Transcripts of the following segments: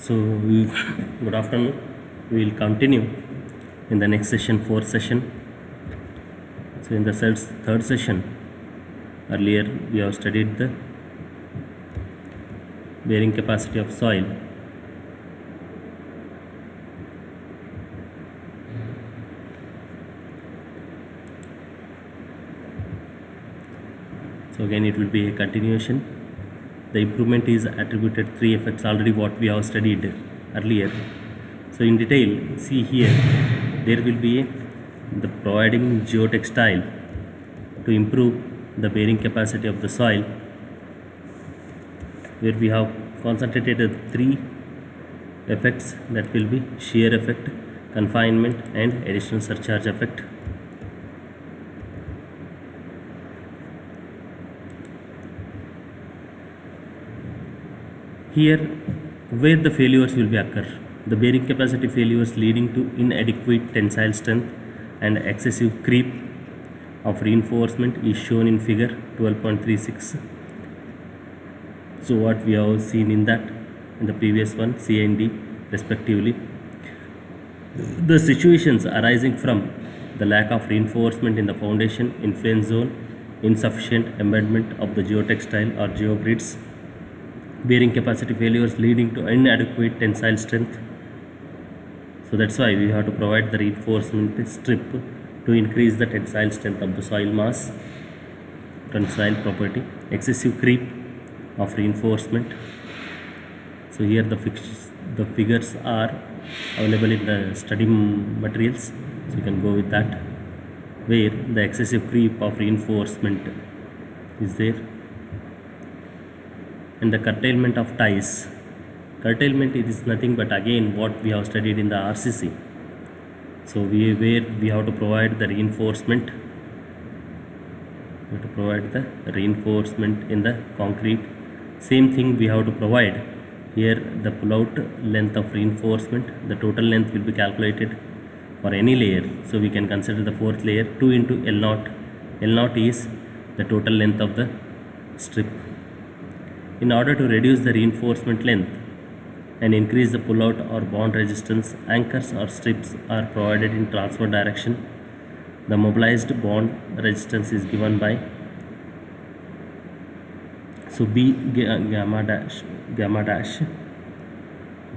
So, good afternoon. We will continue in the next session, fourth session. So, in the third session, earlier we have studied the bearing capacity of soil. So, again, it will be a continuation. The improvement is attributed three effects already what we have studied earlier. So, in detail, see here, there will be the providing geotextile to improve the bearing capacity of the soil, where we have concentrated three effects, that will be shear effect, confinement and additional surcharge effect. Here, where the failures will be occur, the bearing capacity failures leading to inadequate tensile strength and excessive creep of reinforcement is shown in figure 12.36. So what we have seen in the previous one, C and D respectively, the situations arising from the lack of reinforcement in the foundation influence zone, insufficient embedment of the geotextile or geogrids, bearing capacity failures leading to inadequate tensile strength. So that's why we have to provide the reinforcement strip to increase the tensile strength of the soil mass, tensile property, excessive creep of reinforcement. So here the figures are available in the study materials, so you can go with that, where the excessive creep of reinforcement is there, and the curtailment of ties. Curtailment, it is nothing but again what we have studied in the RCC. So where we have to provide the reinforcement, in the concrete. Same thing we have to provide here, the pull-out length of reinforcement. The total length will be calculated for any layer. So we can consider the fourth layer 2 into L0. L0 is the total length of the strip. In order to reduce the reinforcement length and increase the pull-out or bond resistance, anchors or strips are provided in transfer direction. The mobilized bond resistance is given by, so B gamma dash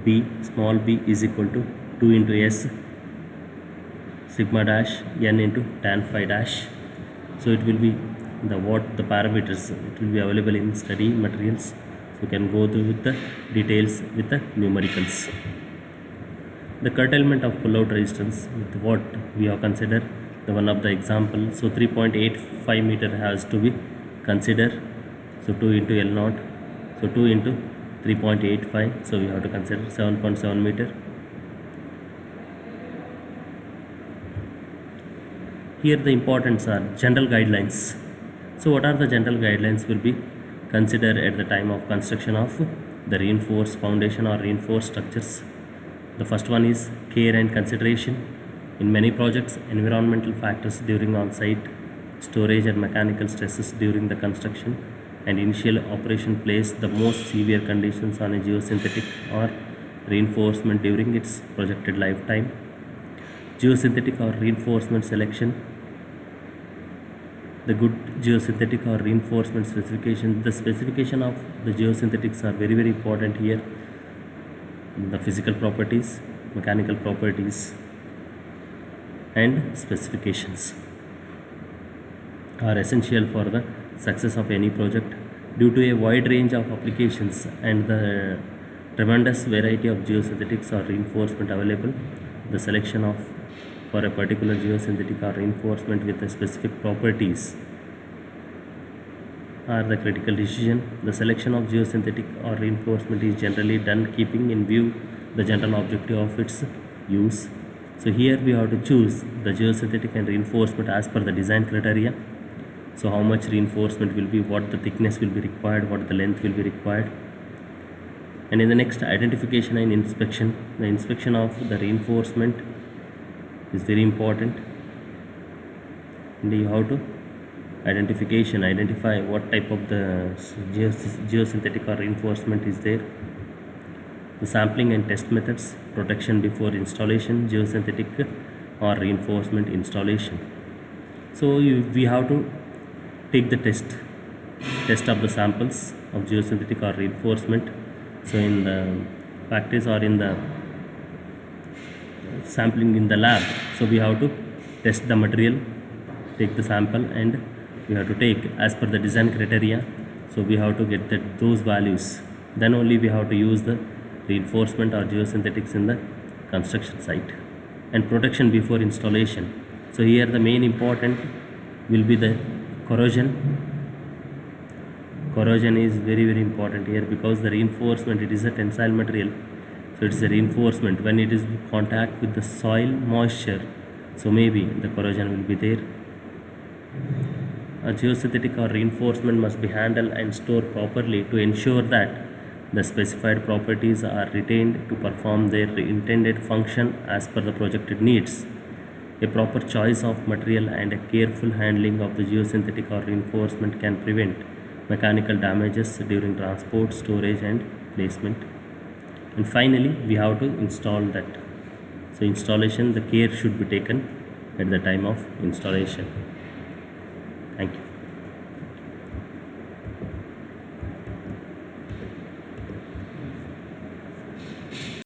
B small b is equal to 2 into S sigma dash n into tan phi dash. So it will be the parameters, it will be available in study materials. So you can go through with the details with the numericals. The curtailment of pull-out resistance, with what we have considered, the one of the example. So 3.85 meter has to be considered. So 2 into L0, so 2 into 3.85, so we have to consider 7.7 meter. Here the importance are general guidelines. So what are the general guidelines will be considered at the time of construction of the reinforced foundation or reinforced structures. The first one is care and consideration. In many projects, environmental factors during on-site storage and mechanical stresses during the construction and initial operation place the most severe conditions on a geosynthetic or reinforcement during its projected lifetime. Geosynthetic or reinforcement selection. The good geosynthetic or reinforcement specification. The specification of the geosynthetics are very, very important here. The physical properties, mechanical properties and specifications are essential for the success of any project. Due to a wide range of applications and the tremendous variety of geosynthetics or reinforcement available, the selection of for a particular geosynthetic or reinforcement with the specific properties are the critical decision. The selection of geosynthetic or reinforcement is generally done keeping in view the general objective of its use. So here we have to choose the geosynthetic and reinforcement as per the design criteria. So how much reinforcement will be, what the thickness will be required, what the length will be required. And in the next, identification and inspection. The inspection of the reinforcement is very important, and you have to identify what type of the geosynthetic or reinforcement is there. The sampling and test methods, protection before installation, geosynthetic or reinforcement installation. So we have to take the test of the samples of geosynthetic or reinforcement. So in the practice or in the sampling in the lab, so we have to test the material, take the sample, and we have to take as per the design criteria. So we have to get those values, then only we have to use the reinforcement or geosynthetics in the construction site. And protection before installation, so here the main important will be the corrosion. Corrosion is very important here, because the reinforcement, it is a tensile material, so it is a reinforcement. When it is in contact with the soil moisture, so maybe the corrosion will be there. A geosynthetic or reinforcement must be handled and stored properly to ensure that the specified properties are retained to perform their intended function as per the projected needs. A proper choice of material and a careful handling of the geosynthetic or reinforcement can prevent mechanical damages during transport, storage and placement. And finally, we have to install that. So installation, the care should be taken at the time of installation. Thank you.